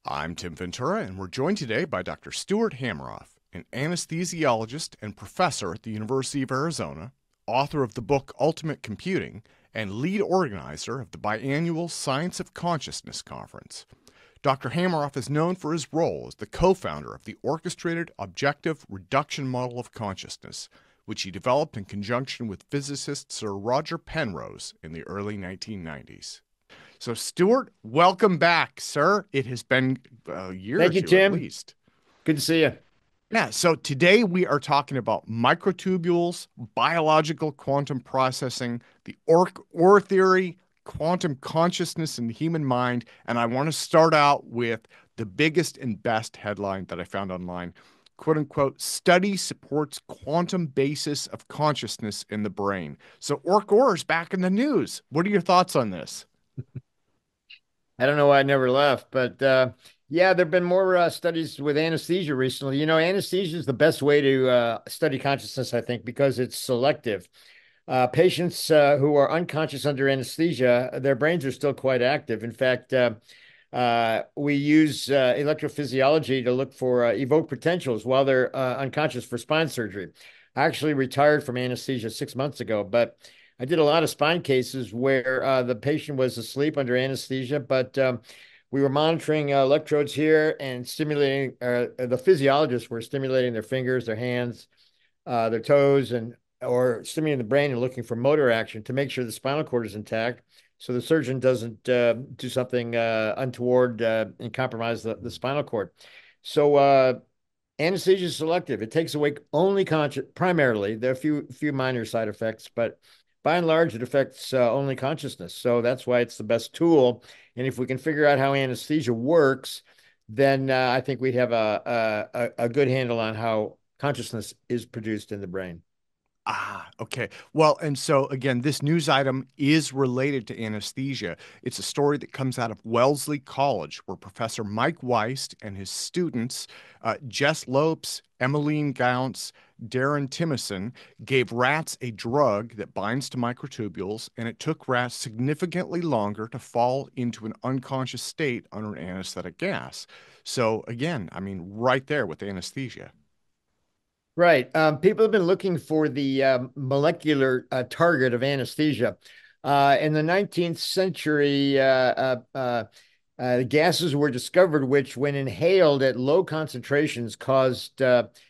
I'm Tim Ventura, and we're joined today by Dr. Stuart Hameroff, an anesthesiologist and professor at the University of Arizona, author of the book Ultimate Computing, and lead organizer of the biannual Science of Consciousness Conference. Dr. Hameroff is known for his role as the co-founder of the Orchestrated Objective Reduction Model of Consciousness, which he developed in conjunction with physicist Sir Roger Penrose in the early 1990s. So, Stuart, welcome back, sir. It has been a year or Thank you, two at Tim. least. Good to see you. Yeah, so today we are talking about microtubules, biological quantum processing, the OR theory, quantum consciousness in the human mind, and I want to start out with the biggest and best headline that I found online. "Quote unquote, study supports quantum basis of consciousness in the brain." So ORCH OR is back in the news. What are your thoughts on this? I don't know why I never left, but yeah, there have been more studies with anesthesia recently. You know, anesthesia is the best way to study consciousness, I think, because it's selective. Patients who are unconscious under anesthesia, their brains are still quite active. In fact, we use electrophysiology to look for evoked potentials while they're unconscious for spine surgery. I actually retired from anesthesia 6 months ago, but I did a lot of spine cases where the patient was asleep under anesthesia, but we were monitoring electrodes here and stimulating, the physiologists were stimulating their fingers, their hands, their toes, and or stimulating the brain and looking for motor action to make sure the spinal cord is intact so the surgeon doesn't do something untoward and compromise the spinal cord. So anesthesia is selective. It takes away only conscious, primarily. There are a few minor side effects, but by and large, it affects only consciousness. So that's why it's the best tool. And if we can figure out how anesthesia works, then I think we'd have a good handle on how consciousness is produced in the brain. Ah, okay. Well, and so again, this news item is related to anesthesia. It's a story that comes out of Wellesley College, where Professor Mike Weist and his students, Jess Lopes, Emmeline Gounce, Darren Timison, gave rats a drug that binds to microtubules, and it took rats significantly longer to fall into an unconscious state under an anesthetic gas. So again, I mean, right there with anesthesia. Right. People have been looking for the molecular target of anesthesia. In the 19th century, gases were discovered which, when inhaled at low concentrations, caused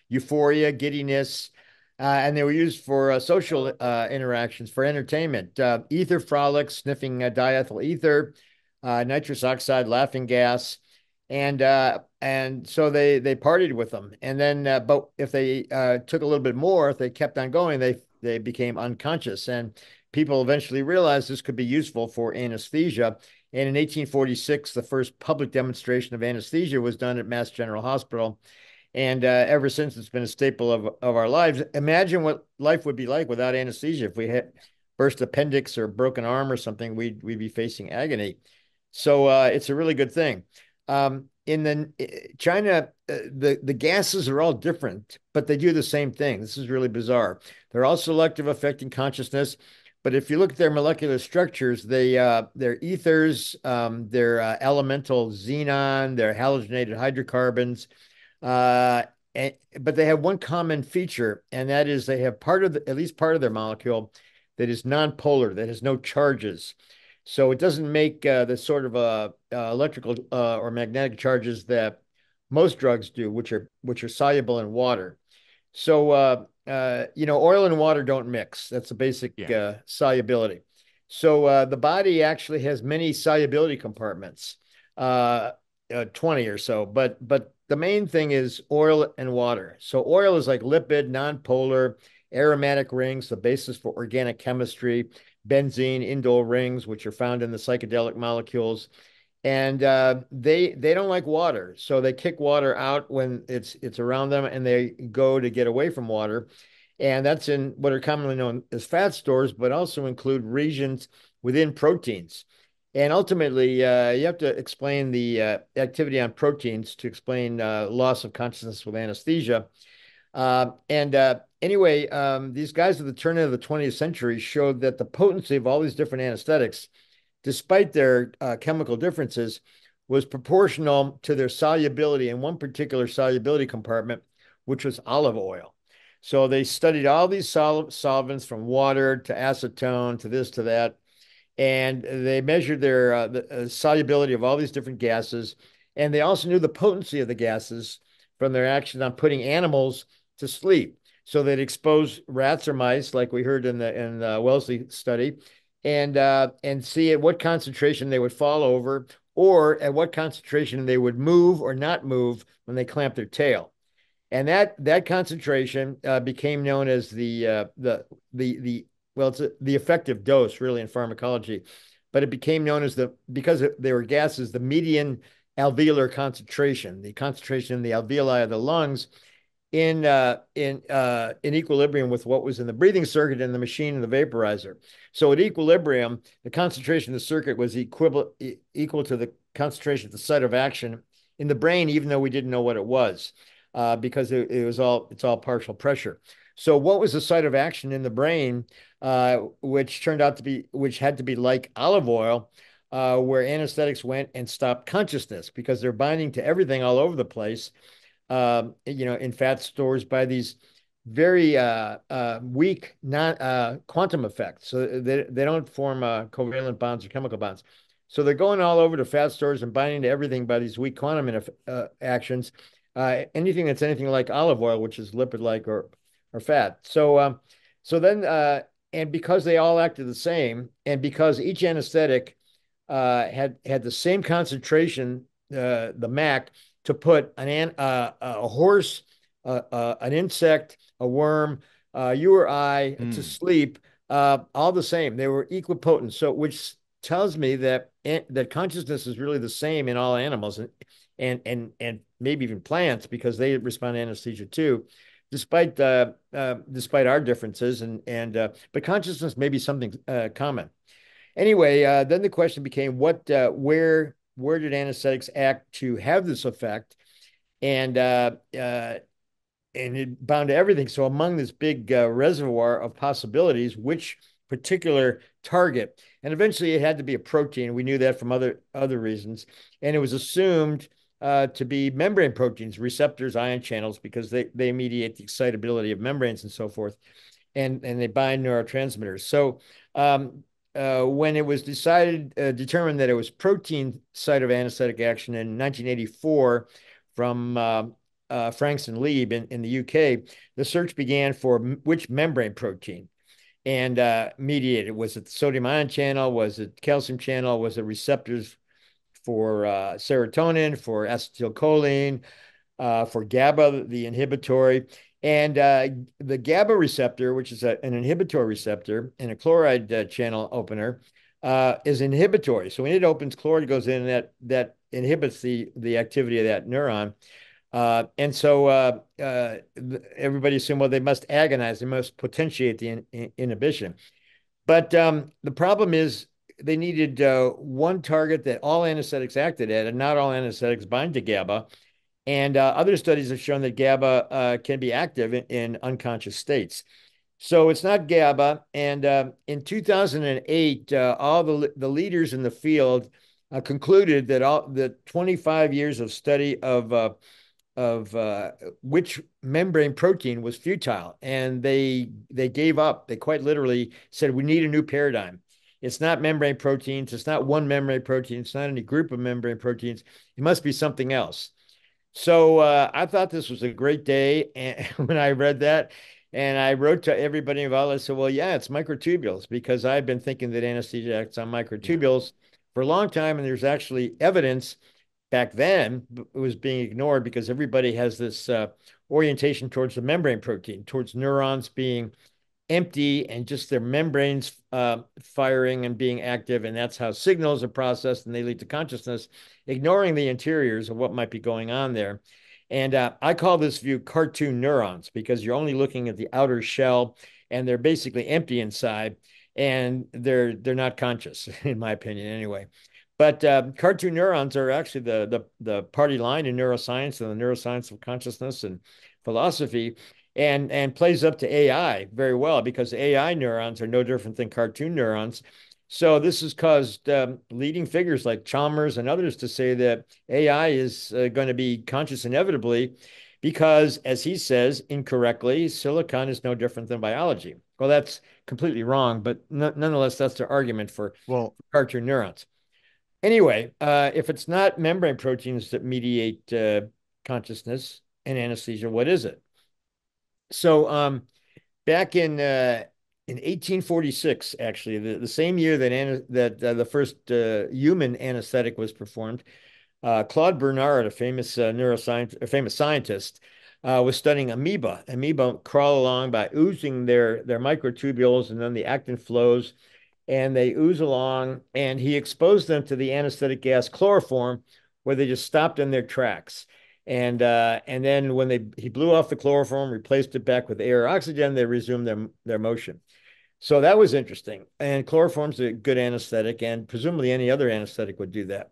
euphoria, giddiness, and they were used for social interactions, for entertainment. Ether frolics, sniffing diethyl ether, nitrous oxide, laughing gas. And so they partied with them, and then but if they took a little bit more, if they kept on going, they became unconscious, and people eventually realized this could be useful for anesthesia. And in 1846, the first public demonstration of anesthesia was done at Mass General Hospital, and ever since it's been a staple of our lives. Imagine what life would be like without anesthesia. If we had burst appendix or broken arm or something, we'd be facing agony. So it's a really good thing. In China, the gases are all different, but they do the same thing. This is really bizarre. They're all selective, affecting consciousness. But if you look at their molecular structures, they're ethers, they're elemental xenon, they're halogenated hydrocarbons. But they have one common feature, and that is they have at least part of their molecule that is nonpolar, that has no charges. So it doesn't make the sort of electrical or magnetic charges that most drugs do, which are soluble in water. So oil and water don't mix. That's the basic Yeah. solubility. So the body actually has many solubility compartments, 20 or so. But the main thing is oil and water. So oil is like lipid, nonpolar, aromatic rings, the basis for organic chemistry, benzene, indole rings, which are found in the psychedelic molecules. And they don't like water, so they kick water out when it's around them, and they go to get away from water. And that's in what are commonly known as fat stores, but also include regions within proteins. And ultimately, you have to explain the activity on proteins to explain loss of consciousness with anesthesia. And anyway, these guys at the turn of the 20th century showed that the potency of all these different anesthetics, despite their chemical differences, was proportional to their solubility in one particular solubility compartment, which was olive oil. So they studied all these solvents from water to acetone to this to that, and they measured their solubility of all these different gases, and they also knew the potency of the gases from their action on putting animals to sleep. So they'd expose rats or mice, like we heard in the Wellesley study, and see at what concentration they would fall over, or at what concentration they would move or not move when they clamped their tail. And that concentration became known as the well, it's the effective dose, really, in pharmacology, but it became known as because they were gases, the median alveolar concentration, the concentration in the alveoli of the lungs in equilibrium with what was in the breathing circuit in the machine and the vaporizer. So at equilibrium, the concentration of the circuit was equal to the concentration at the site of action in the brain, even though we didn't know what it was, because it's all partial pressure. So what was the site of action in the brain, which had to be like olive oil, where anesthetics went and stopped consciousness because they're binding to everything all over the place, in fat stores by these very weak quantum effects. So they don't form covalent bonds or chemical bonds. So they're going all over to fat stores and binding to everything by these weak quantum actions. Anything that's anything like olive oil, which is lipid-like or fat. So then, and because they all acted the same, and because each anesthetic had the same concentration, the MAC, to put a horse, an insect, a worm, you or I to sleep, all the same. They were equipotent. So, which tells me that consciousness is really the same in all animals and maybe even plants, because they respond to anesthesia too, despite our differences. But consciousness may be something common. Anyway, then the question became where did anesthetics act to have this effect? And it bound to everything. So among this big reservoir of possibilities, which particular target? And eventually it had to be a protein. We knew that from other reasons. And it was assumed to be membrane proteins, receptors, ion channels, because they mediate the excitability of membranes and so forth. And they bind neurotransmitters. So when it was determined that it was protein site of anesthetic action in 1984 from Franks and Lieb in the UK, the search began for which membrane protein and mediated. Was it the sodium ion channel? Was it calcium channel? Was it receptors for serotonin, for acetylcholine, for GABA, the inhibitory? And the GABA receptor, which is an inhibitory receptor and a chloride channel opener, is inhibitory. So when it opens, chloride goes in, and that inhibits the activity of that neuron. And so everybody assumed, well, they must agonize, they must potentiate the inhibition. But the problem is they needed one target that all anesthetics acted at, and not all anesthetics bind to GABA. And other studies have shown that GABA can be active in unconscious states. So it's not GABA. And in 2008, all the leaders in the field concluded that all the 25 years of study of which membrane protein was futile, and they gave up. They quite literally said, we need a new paradigm. It's not membrane proteins. It's not one membrane protein. It's not any group of membrane proteins. It must be something else. So I thought this was a great day, and when I read that, and I wrote to everybody involved, I said, well, yeah, it's microtubules, because I've been thinking that anesthesia acts on microtubules for a long time, and there's actually evidence. Back then, it was being ignored because everybody has this orientation towards the membrane protein, towards neurons being empty and just their membranes firing and being active. And that's how signals are processed and they lead to consciousness, ignoring the interiors of what might be going on there. And I call this view cartoon neurons, because you're only looking at the outer shell and they're basically empty inside, and they're not conscious, in my opinion, anyway. But cartoon neurons are actually the party line in neuroscience and the neuroscience of consciousness and philosophy, and plays up to AI very well, because AI neurons are no different than cartoon neurons. So this has caused leading figures like Chalmers and others to say that AI is going to be conscious inevitably because, as he says incorrectly, silicon is no different than biology. Well, that's completely wrong, but nonetheless, that's their argument for Well, cartoon neurons. Anyway, if it's not membrane proteins that mediate consciousness and anesthesia, what is it? So back in 1846, actually, the same year that the first human anesthetic was performed, Claude Bernard, a famous scientist, was studying amoeba. Amoeba crawl along by oozing their microtubules, and then the actin flows, and they ooze along. And he exposed them to the anesthetic gas chloroform, where they just stopped in their tracks. And then when he blew off the chloroform, replaced it back with air or oxygen, they resumed their motion. So that was interesting. And chloroform's a good anesthetic, and presumably any other anesthetic would do that.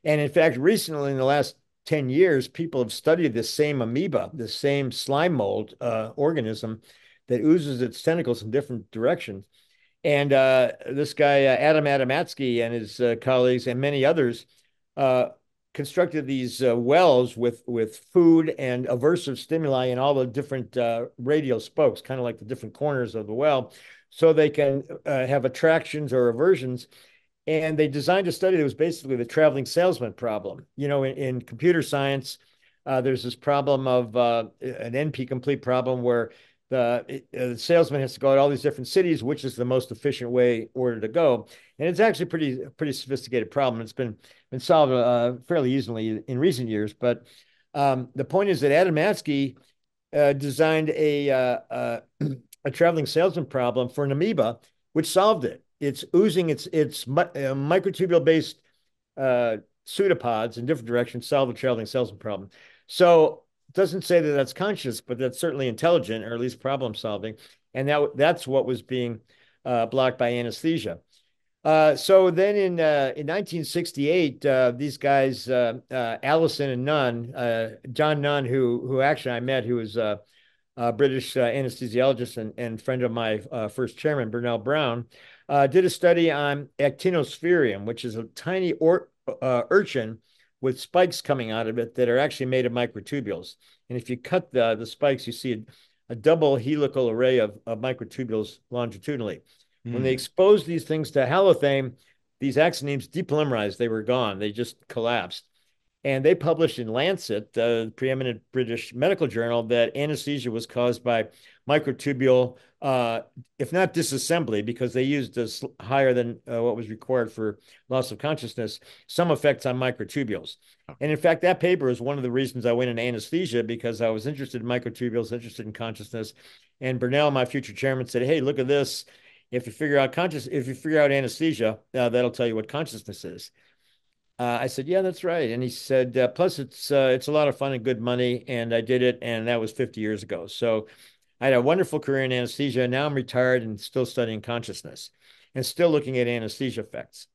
And in fact, recently in the last 10 years, people have studied this same amoeba, the same slime mold organism that oozes its tentacles in different directions. And this guy, Adam Adamatsky, and his colleagues and many others uh, constructed these wells with food and aversive stimuli in all the different radial spokes, kind of like the different corners of the well, so they can have attractions or aversions. And they designed a study that was basically the traveling salesman problem. In computer science, there's this problem of an NP complete problem where the salesman has to go to all these different cities, which is the most efficient way order to go. And it's actually pretty sophisticated problem. It's been solved fairly easily in recent years. But the point is that Adamatsky designed a traveling salesman problem for an amoeba, which solved it. It's oozing its microtubule based pseudopods in different directions, solve the traveling salesman problem. So it doesn't say that that's conscious, but that's certainly intelligent, or at least problem solving. And that's what was being blocked by anesthesia. So then in 1968, these guys, Allison and Nunn, John Nunn, who actually I met, who was British anesthesiologist and friend of my first chairman, Bernal Brown, did a study on actinosphaerium, which is a tiny urchin with spikes coming out of it that are actually made of microtubules. And if you cut the spikes, you see a double helical array of microtubules longitudinally. When they exposed these things to halothane, these axonemes depolymerized. They were gone. They just collapsed. And they published in Lancet, the preeminent British medical journal, that anesthesia was caused by microtubule, if not disassembly, because they used this higher than what was required for loss of consciousness, some effects on microtubules. And in fact, that paper is one of the reasons I went into anesthesia, because I was interested in microtubules, interested in consciousness. And Bernal, my future chairman, said, "Hey, look at this. If you figure out anesthesia, that'll tell you what consciousness is." I said, "Yeah, that's right." And he said, "Plus, it's a lot of fun and good money." And I did it, and that was 50 years ago. So I had a wonderful career in anesthesia. Now I'm retired and still studying consciousness, and still looking at anesthesia effects.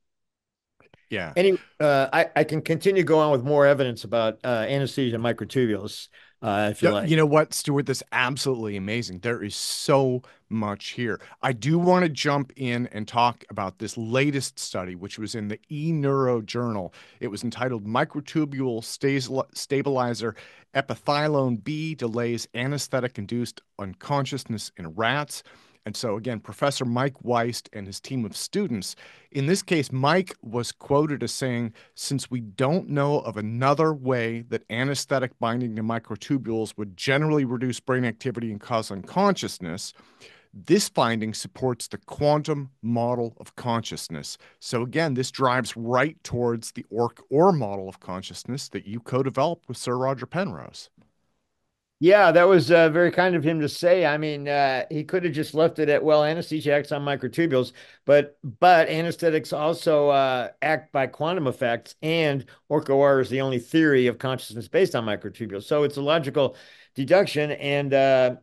Yeah. Anyway, I can continue going on with more evidence about anesthesia and microtubules, if you No, like. you know what, Stuart? That's absolutely amazing. There is so much here. I do want to jump in and talk about this latest study, which was in the eNeuro Journal. It was entitled Microtubule-Stabilizer Epithylone B Delays Anesthetic-Induced Unconsciousness in Rats. And so, again, Professor Mike Weist and his team of students, in this case, Mike was quoted as saying, "Since we don't know of another way that anesthetic binding to microtubules would generally reduce brain activity and cause unconsciousness, this finding supports the quantum model of consciousness." So again, this drives right towards the ORCH OR model of consciousness that you co-developed with Sir Roger Penrose. Yeah, that was very kind of him to say. I mean, he could have just left it at, well, anesthesia acts on microtubules, but anesthetics also act by quantum effects, and ORCH OR is the only theory of consciousness based on microtubules. So it's a logical deduction. And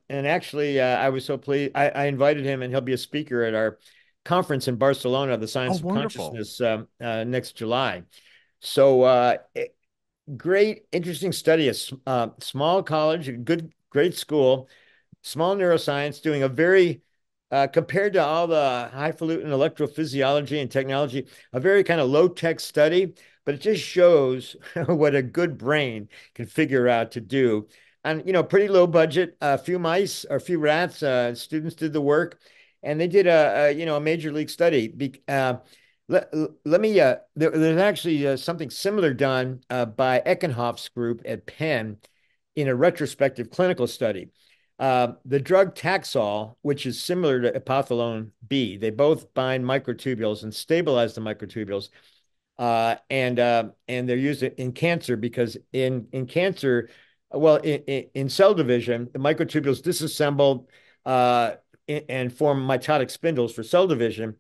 actually, I was so pleased. I invited him, and he'll be a speaker at our conference in Barcelona, the Oh, Science of wonderful. Consciousness, next July. So great, interesting study. A small college, a great school, small neuroscience, doing a very Compared to all the highfalutin electrophysiology and technology, a very kind of low-tech study, but it just shows what a good brain can figure out to do. And, pretty low budget, a few mice or a few rats, students did the work, and they did a major league study. Let me, there's actually something similar done by Eckenhoff's group at Penn in a retrospective clinical study. The drug Taxol, which is similar to Epothilone B, they both bind microtubules and stabilize the microtubules. And they're used in cancer because in cancer, well, in cell division, the microtubules disassemble and form mitotic spindles for cell division.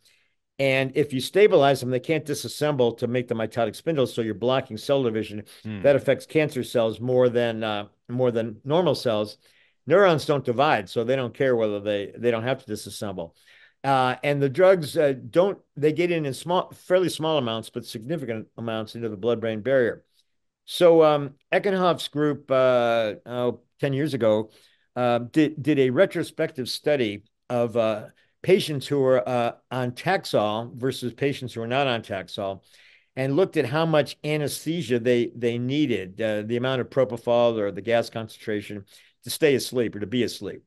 And if you stabilize them, they can't disassemble to make the mitotic spindles, so you're blocking cell division. That affects cancer cells more than normal cells. Neurons don't divide, so they don't care whether they don't have to disassemble. And the drugs don't they get in fairly small amounts, but significant amounts into the blood-brain barrier. So Eckenhoff's group 10 years ago did a retrospective study of patients who were on Taxol versus patients who were not on Taxol, and looked at how much anesthesia they needed, the amount of propofol or the gas concentration to stay asleep or to be asleep.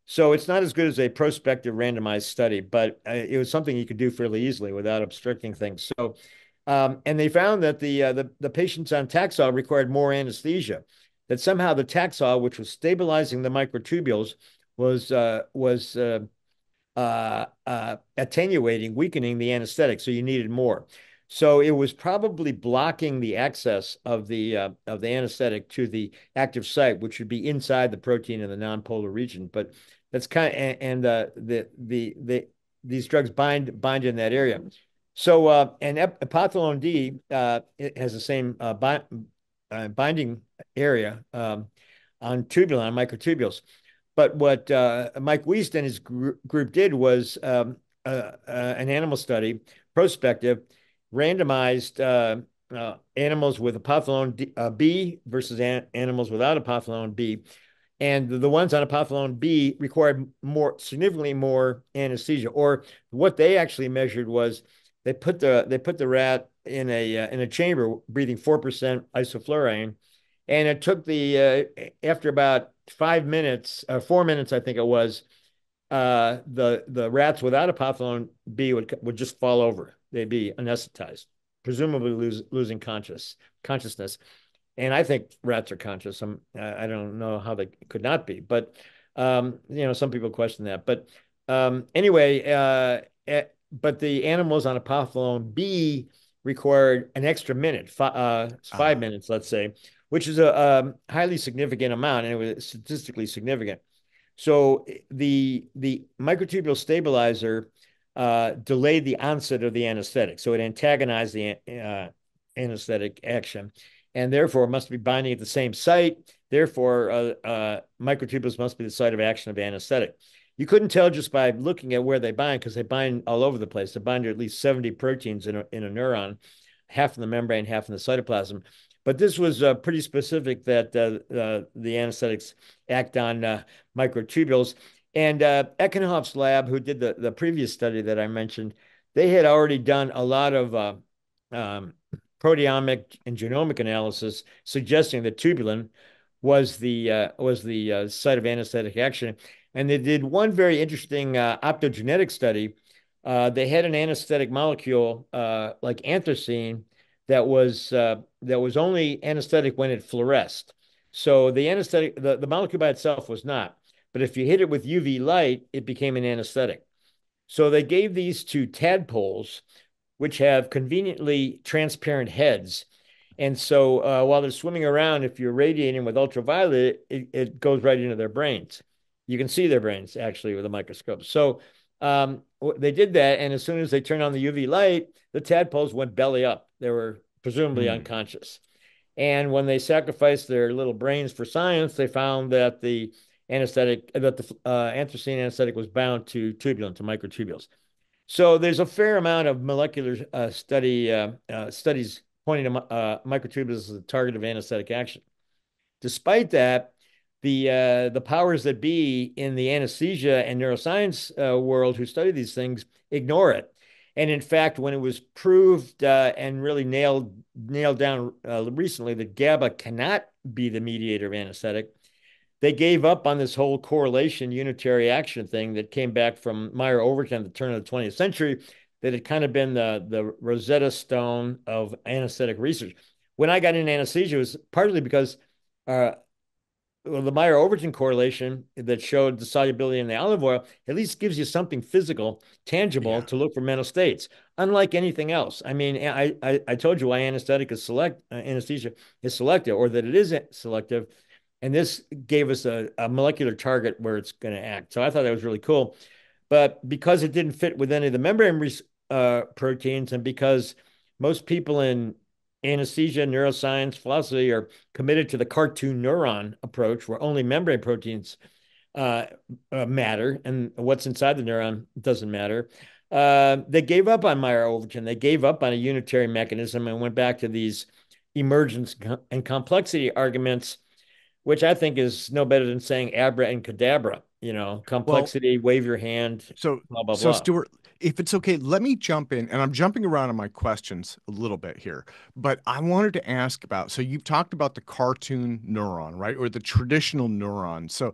So it's not as good as a prospective randomized study, but it was something you could do fairly easily without obstructing things. So, and they found that the patients on Taxol required more anesthesia. That somehow the Taxol, which was stabilizing the microtubules, was attenuating, weakening the anesthetic. So you needed more. So it was probably blocking the access of the anesthetic to the active site, which would be inside the protein in the nonpolar region. But that's kind of these drugs bind in that area. So and Epothilone D it has the same binding area on microtubules. But what Mike Wiest and his group did was an animal study, prospective, randomized animals with Epothilone B versus animals without Epothilone B. And the ones on Epothilone B required significantly more anesthesia. Or what they actually measured was they put the rat in a chamber breathing 4% isoflurane, and it took after about 5 minutes, 4 minutes, I think it was, the rats without Epothilone B would just fall over. They'd be anesthetized, presumably losing consciousness. And I think rats are conscious. I don't know how they could not be, but some people question that. But anyway, but the animals on Epothilone B required an extra minute, 5 minutes, let's say, which is a highly significant amount, and it was statistically significant. So the Microtubule-Stabilizer delayed the onset of the anesthetic. So it antagonized the anesthetic action, and therefore must be binding at the same site. Therefore, microtubules must be the site of action of anesthetic. You couldn't tell just by looking at where they bind, because they bind all over the place. They bind to at least 70 proteins in a neuron, half in the membrane, half in the cytoplasm. But this was pretty specific that the anesthetics act on microtubules. And Eckenhoff's lab, who did the previous study that I mentioned, they had already done a lot of proteomic and genomic analysis suggesting that tubulin was the site of anesthetic action. And they did one very interesting optogenetic study. They had an anesthetic molecule like anthracene that was only anesthetic when it fluoresced. So the molecule by itself was not. But if you hit it with UV light, it became an anesthetic. So they gave these to tadpoles, which have conveniently transparent heads. And so while they're swimming around, if you're radiating with ultraviolet, it goes right into their brains. You can see their brains actually with a microscope. So they did that, and as soon as they turned on the UV light, the tadpoles went belly up. They were presumably unconscious. And when they sacrificed their little brains for science, they found that the anthracene anesthetic was bound to tubulin, to microtubules. So there's a fair amount of molecular studies pointing to microtubules as a target of anesthetic action. Despite that, the powers that be in the anesthesia and neuroscience world who study these things ignore it. And in fact, when it was proved and really nailed down recently that GABA cannot be the mediator of anesthetic, they gave up on this whole correlation unitary action thing that came back from Meyer Overton at the turn of the 20th century, that had kind of been the Rosetta Stone of anesthetic research. When I got into anesthesia, it was partly because well, the Meyer Overton correlation that showed the solubility in the olive oil at least gives you something physical, tangible Yeah. to look for mental states, unlike anything else. I mean, I told you why anesthesia is selective, or that it is selective, and this gave us a molecular target where it's going to act. So I thought that was really cool. But because it didn't fit with any of the membrane proteins, and because most people in anesthesia, neuroscience, philosophy are committed to the cartoon neuron approach, where only membrane proteins matter and what's inside the neuron doesn't matter. They gave up on Meyer Overton. They gave up on a unitary mechanism and went back to these emergence and complexity arguments, which I think is no better than saying abra and cadabra. Well, Complexity, wave your hand, So, blah, blah, so blah. Stuart, if it's okay, let me jump in, and I'm jumping around on my questions a little bit here, but I wanted to ask about, so you've talked about the cartoon neuron, right? Or the traditional neuron. So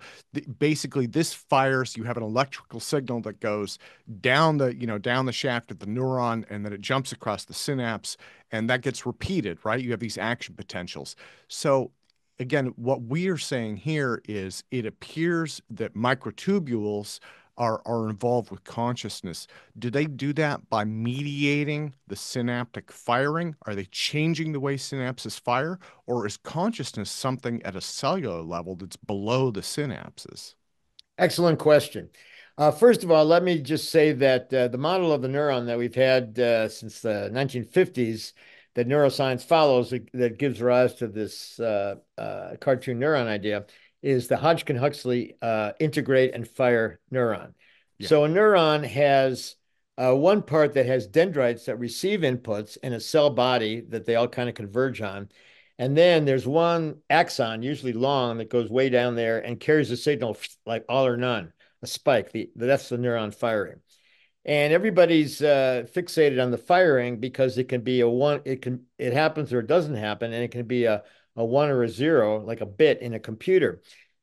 basically this fires, you have an electrical signal that goes down down the shaft of the neuron, and then it jumps across the synapse, and that gets repeated, right? You have these action potentials. So again, what we are saying here is it appears that microtubules are involved with consciousness. Do they do that by mediating the synaptic firing? Are they changing the way synapses fire? Or is consciousness something at a cellular level that's below the synapses? Excellent question. First of all, let me just say that the model of the neuron that we've had since the 1950s, that neuroscience follows, that gives rise to this cartoon neuron idea, is the Hodgkin-Huxley integrate and fire neuron. Yeah. So a neuron has one part that has dendrites that receive inputs and a cell body that they all kind of converge on. And then there's one axon, usually long, that goes way down there and carries a signal like all or none, a spike. That's the neuron firing. And everybody's fixated on the firing because it can be a one, it happens or it doesn't happen, and it can be a one or a zero, like a bit in a computer.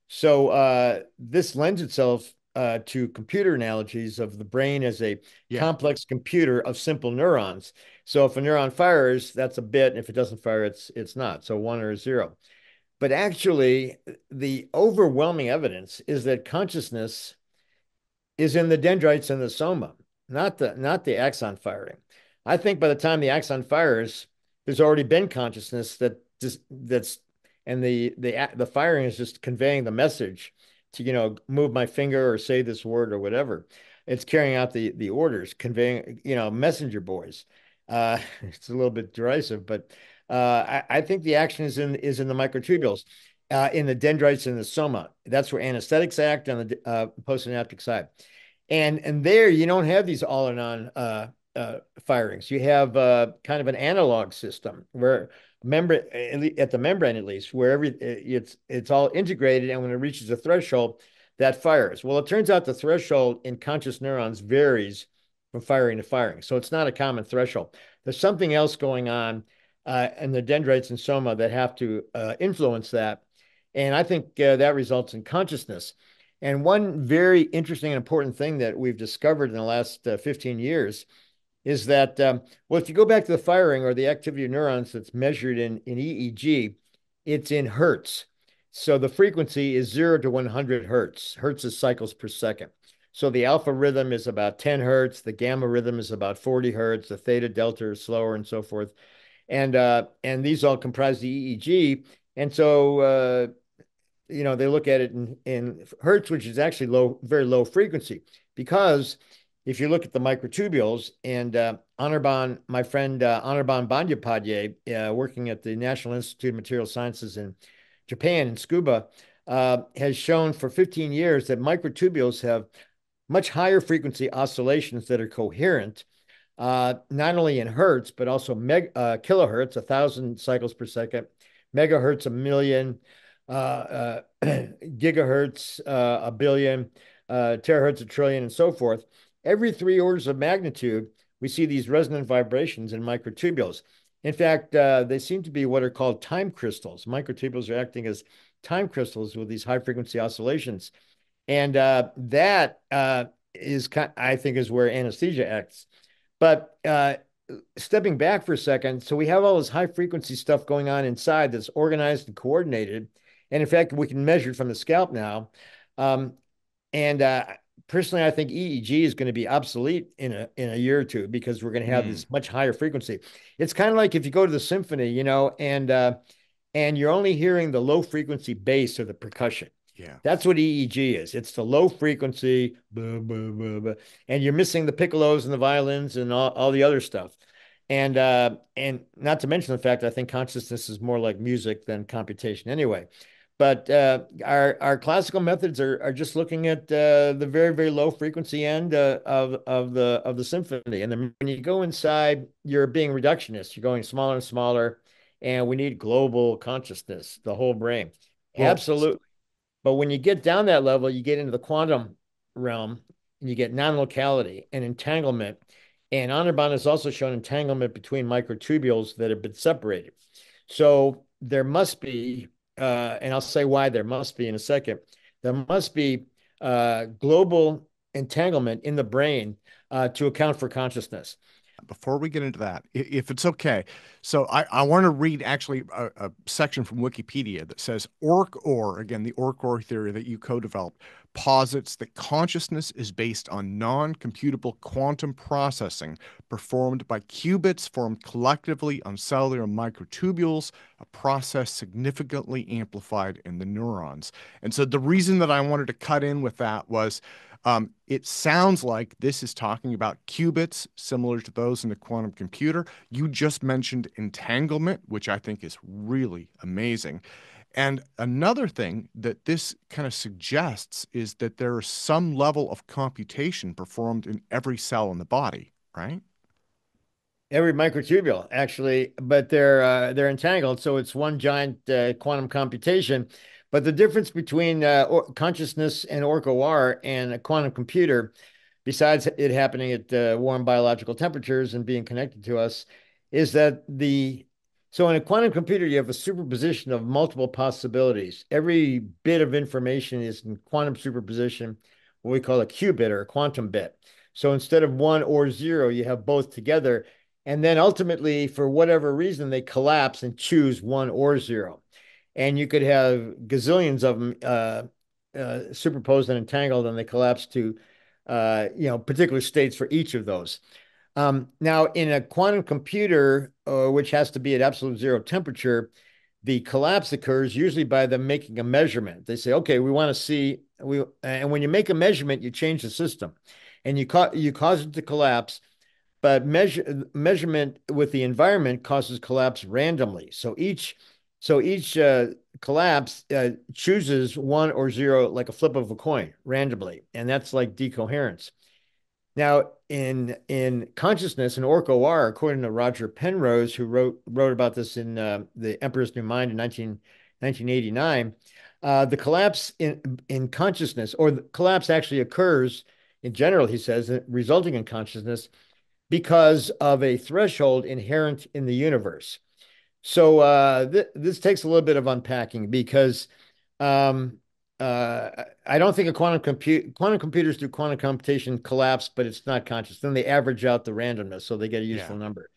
So this lends itself to computer analogies of the brain as a Yeah. complex computer of simple neurons. So if a neuron fires, that's a bit, and if it doesn't fire, it's not. So one or a zero. But actually, the overwhelming evidence is that consciousness is in the dendrites and the soma, not the axon firing. I think by the time the axon fires, there's already been consciousness that's and the firing is just conveying the message to move my finger or say this word or whatever. It's carrying out the orders, conveying messenger boys. It's a little bit derisive, but I think the action is in the microtubules, in the dendrites and the soma. That's where anesthetics act on the postsynaptic side. And there you don't have these all or none firings. You have kind of an analog system where membrane at the membrane, at least, where it's all integrated, and when it reaches a threshold, that fires. Well, it turns out the threshold in conscious neurons varies from firing to firing, so it's not a common threshold. There's something else going on in the dendrites and soma that have to influence that, and I think that results in consciousness. And one very interesting and important thing that we've discovered in the last 15 years is that, well, if you go back to the firing or the activity of neurons that's measured in EEG, it's in hertz. So the frequency is 0 to 100 hertz. Hertz is cycles per second. So the alpha rhythm is about 10 hertz. The gamma rhythm is about 40 hertz. The theta delta is slower, and so forth. And these all comprise the EEG. And so they look at it in hertz, which is actually low, very low frequency. Because if you look at the microtubules, and my friend Anirban Bandyopadhyay, working at the National Institute of Material Sciences in Japan, in Tsukuba, has shown for 15 years that microtubules have much higher frequency oscillations that are coherent, not only in hertz, but also kilohertz, 1,000 cycles per second, megahertz, a million, gigahertz, a billion, terahertz, a trillion, and so forth. Every three orders of magnitude, we see these resonant vibrations in microtubules. In fact, they seem to be what are called time crystals. Microtubules are acting as time crystals with these high frequency oscillations. And that is, I think, is where anesthesia acts. But stepping back for a second, so we have all this high frequency stuff going on inside that's organized and coordinated. And in fact, we can measure it from the scalp now. Um, and personally, I think EEG is going to be obsolete in a year or two because we're going to have Hmm. this much higher frequency. It's kind of like if you go to the symphony, and you're only hearing the low frequency bass or the percussion. Yeah. That's what EEG is. It's the low frequency, blah, blah, blah, blah, and you're missing the piccolos and the violins and all the other stuff. And not to mention the fact I think consciousness is more like music than computation anyway. But our classical methods are just looking at the very, very low frequency end of the symphony. And then when you go inside, you're being reductionist. You're going smaller and smaller, and we need global consciousness, the whole brain. Well, Absolutely. But when you get down that level, you get into the quantum realm and you get non-locality and entanglement. And Anirban has also shown entanglement between microtubules that have been separated. So there must be, and I'll say why there must be in a second, there must be global entanglement in the brain to account for consciousness. before we get into that, if it's okay, so I want to read actually a section from Wikipedia that says ORCH OR, again, the ORCH OR theory that you co-developed, posits that consciousness is based on non-computable quantum processing performed by qubits formed collectively on cellular microtubules, a process significantly amplified in the neurons. And so the reason that I wanted to cut in with that was it sounds like this is talking about qubits similar to those in the quantum computer. You just mentioned entanglement, which I think is really amazing. And another thing that this kind of suggests is that there is some level of computation performed in every cell in the body, right? Every microtubule, actually, but they're entangled, so it's one giant quantum computation. But the difference between consciousness and ORCH-OR and a quantum computer, besides it happening at warm biological temperatures and being connected to us, is that the so in a quantum computer you have a superposition of multiple possibilities. Every bit of information is in quantum superposition, what we call a qubit or a quantum bit. So instead of one or zero, you have both together. And then ultimately, for whatever reason, they collapse and choose one or zero. And you could have gazillions of them superposed and entangled, and they collapse to particular states for each of those. Now, in a quantum computer, which has to be at absolute zero temperature, the collapse occurs usually by them making a measurement. They say, "Okay, we want to see." And when you make a measurement, you change the system, and you cause it to collapse, but measurement with the environment causes collapse randomly. So each collapse chooses one or zero, like a flip of a coin, randomly, and that's like decoherence. Now, in consciousness and ORCH-OR, according to Roger Penrose, who wrote about this in The Emperor's New Mind in 1989, the collapse in consciousness, or the collapse actually occurs in general, he says, resulting in consciousness because of a threshold inherent in the universe. So this takes a little bit of unpacking because um, I don't think a quantum computers do quantum computation collapse, but it's not conscious. Then they average out the randomness, so they get a useful Yeah. number.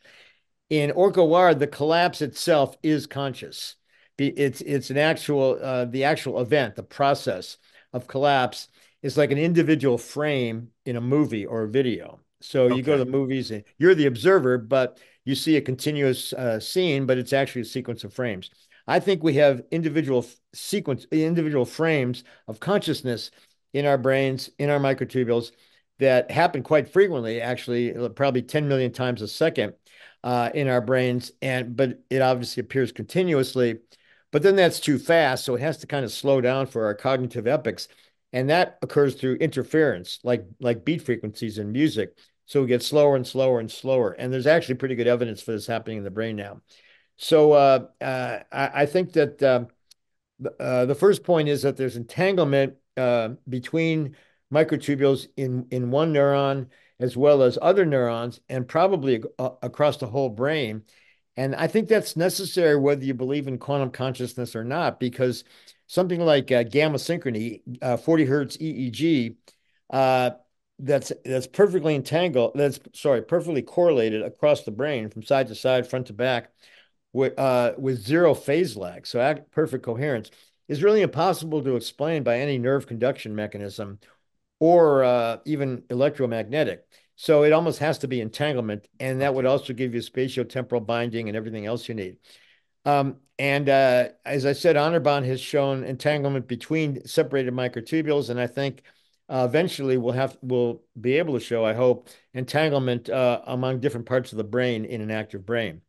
In ORCH-OR, the collapse itself is conscious. It's an actual the actual event, the process of collapse is like an individual frame in a movie or a video. So you go to Okay. the movies and you're the observer, but you see a continuous scene, but it's actually a sequence of frames. I think we have individual frames of consciousness in our brains, in our microtubules that happen quite frequently, actually, probably 10 million times a second in our brains, but it obviously appears continuously. But then that's too fast, so it has to kind of slow down for our cognitive epochs, and that occurs through interference, like beat frequencies in music. So we get slower and slower and slower, and there's actually pretty good evidence for this happening in the brain now. So I think that The first point is that there's entanglement between microtubules in one neuron as well as other neurons, and probably across the whole brain. And I think that's necessary whether you believe in quantum consciousness or not, because something like gamma synchrony, 40 hertz EEG, uh, that's perfectly entangled, that's sorry, perfectly correlated across the brain from side to side, front to back, with zero phase lag, so perfect coherence, is really impossible to explain by any nerve conduction mechanism or even electromagnetic. So it almost has to be entanglement, and that would Okay. also give you spatiotemporal binding and everything else you need. And as I said, Honorbahn has shown entanglement between separated microtubules, and I think eventually we'll be able to show, I hope, entanglement among different parts of the brain in an active brain.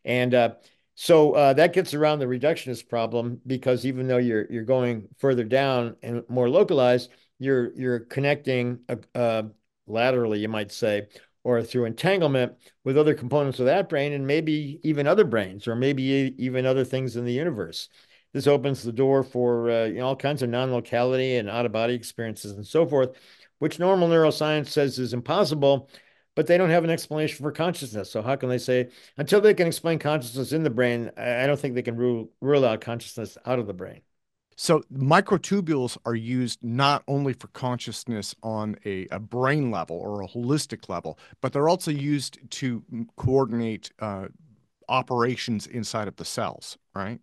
And so that gets around the reductionist problem, because even though you're going further down and more localized, you're connecting laterally, you might say, or through entanglement with other components of that brain, and maybe even other brains, or maybe even other things in the universe. This opens the door for all kinds of non-locality and out-of-body experiences and so forth, which normal neuroscience says is impossible, but they don't have an explanation for consciousness. So how can they say, until they can explain consciousness in the brain, I don't think they can rule out consciousness out of the brain. So microtubules are used not only for consciousness on a brain level or a holistic level, but they're also used to coordinate operations inside of the cells, right?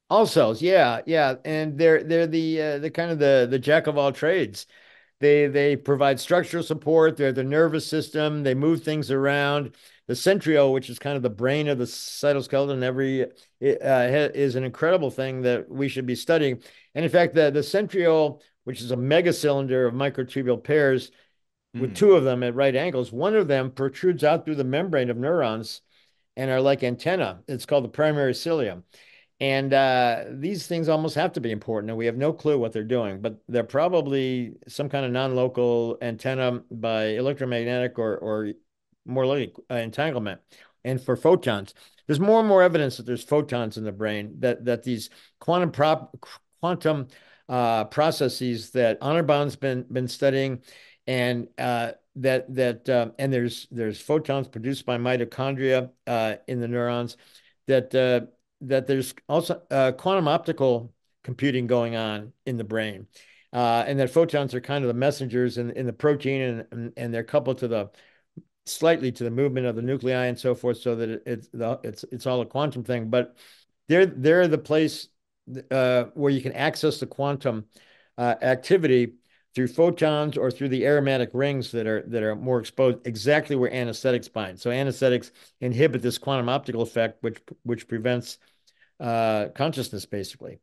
All cells, yeah, yeah, and they're the kind of the jack of all trades. They provide structural support. They're the nervous system. They move things around. The centriole, which is kind of the brain of the cytoskeleton, is an incredible thing that we should be studying. And in fact, the centriole, which is a megacylinder of microtubule pairs with Mm. two of them at right angles, one of them protrudes out through the membrane of neurons and are like antenna. It's called the primary cilium. And these things almost have to be important, and we have no clue what they're doing, but they're probably some kind of non-local antenna by electromagnetic or more likely entanglement. And for photons, there's more and more evidence that there's photons in the brain, that these quantum processes that Honorbahn's been studying, and and there's photons produced by mitochondria in the neurons, that that there's also quantum optical computing going on in the brain, and that photons are kind of the messengers in the protein, and they're coupled to the slightly to the movement of the nuclei and so forth, so that it's all a quantum thing. But they're the place where you can access the quantum activity through photons or through the aromatic rings that are more exposed, exactly where anesthetics bind. So anesthetics inhibit this quantum optical effect, which prevents consciousness, basically.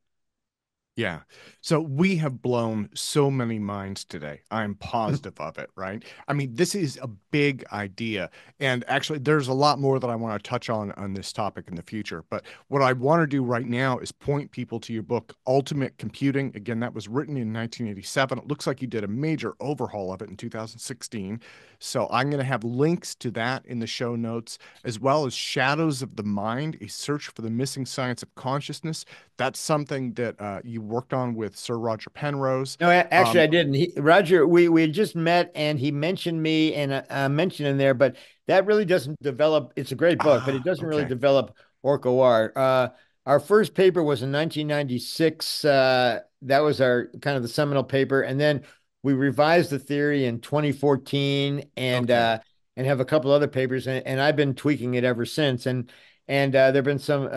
Yeah. So we have blown so many minds today. I'm positive of it, right? I mean, this is a big idea. And actually, there's a lot more that I want to touch on this topic in the future. But what I want to do right now is point people to your book, Ultimate Computing. Again, that was written in 1987. It looks like you did a major overhaul of it in 2016. So I'm going to have links to that in the show notes, as well as Shadows of the Mind, a search for the missing science of consciousness. That's something that you worked on with Sir Roger Penrose. No, actually, Um, I didn't. Roger, we had just met, and he mentioned me and mentioned in there, but that really doesn't develop. It's a great book, but it doesn't really okay. develop ORCH OR. Our first paper was in 1996. That was our kind of the seminal paper, and then we revised the theory in 2014, Okay. and have a couple other papers, and I've been tweaking it ever since. And there have been some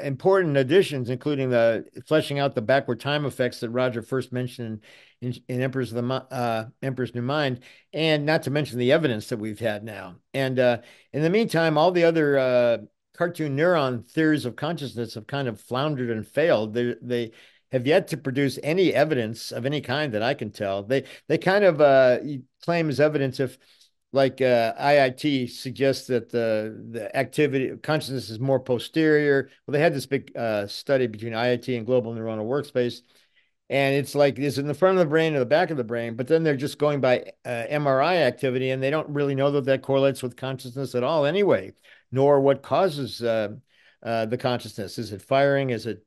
important additions, including the fleshing out the backward time effects that Roger first mentioned in Emperor's New Mind, and not to mention the evidence that we've had now. And in the meantime, all the other cartoon neuron theories of consciousness have kind of floundered and failed. They have yet to produce any evidence of any kind that I can tell. They kind of claim as evidence if, like IIT suggests that the activity consciousness is more posterior. Well, they had this big study between IIT and global neuronal workspace, and it's like, is it in the front of the brain or the back of the brain? But then they're just going by MRI activity, and they don't really know that that correlates with consciousness at all anyway, nor what causes the consciousness? Is it firing? Is it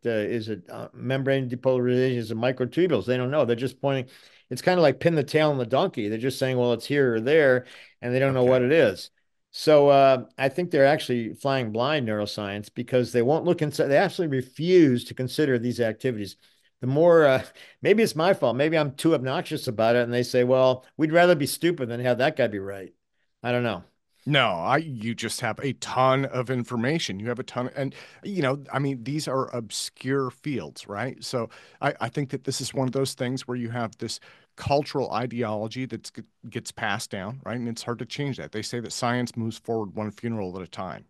membrane depolarization? Is it microtubules? They don't know. They're just pointing. It's kind of like pin the tail on the donkey. They're just saying, well, it's here or there, and they don't know what Okay. it is. So I think they're actually flying blind, neuroscience, because they won't look inside. They absolutely refuse to consider these activities. The more, maybe it's my fault. Maybe I'm too obnoxious about it, and they say, well, we'd rather be stupid than have that guy be right. I don't know. No, you just have a ton of information. You have a ton, and I mean, these are obscure fields, right? So I think that this is one of those things where you have this cultural ideology that gets passed down, right? And it's hard to change that. They say that science moves forward one funeral at a time,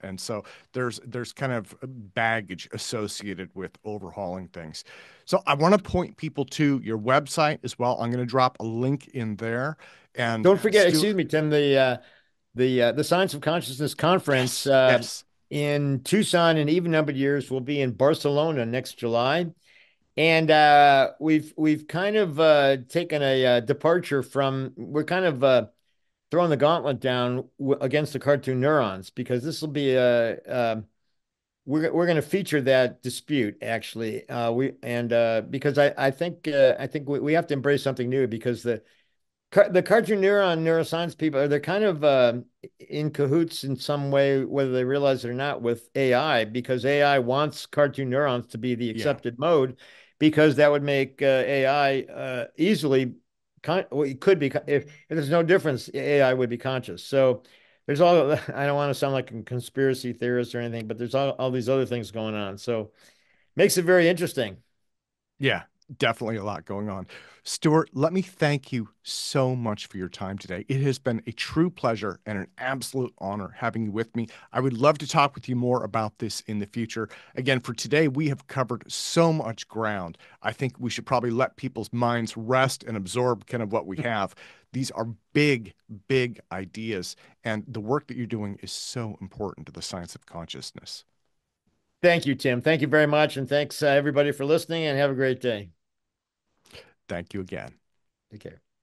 and so there's kind of baggage associated with overhauling things. So I want to point people to your website as well. I'm going to drop a link in there, and Don't forget, Stu, excuse me, Tim, the Science of Consciousness conference yes, yes. in Tucson in even numbered years will be in Barcelona next July. And we've kind of taken a departure from we're kind of throwing the gauntlet down against the cartoon neurons, because this will be a we're going to feature that dispute actually. We and Because I think we have to embrace something new, because the cartoon neuron neuroscience people are they're kind of in cahoots in some way, whether they realize it or not, with AI, because AI wants cartoon neurons to be the Yeah. accepted mode, because that would make AI easily well, it could be if there's no difference, AI would be conscious. So there's all I don't want to sound like a conspiracy theorist or anything, but there's all these other things going on. So makes it very interesting. Yeah, definitely a lot going on. Stuart, let me thank you so much for your time today. It has been a true pleasure and an absolute honor having you with me. I would love to talk with you more about this in the future. Again, for today, we have covered so much ground. I think we should probably let people's minds rest and absorb kind of what we have. These are big, big ideas, and the work that you're doing is so important to the science of consciousness. Thank you, Tim. Thank you very much. And thanks, everybody, for listening, and have a great day. Thank you again. Take care.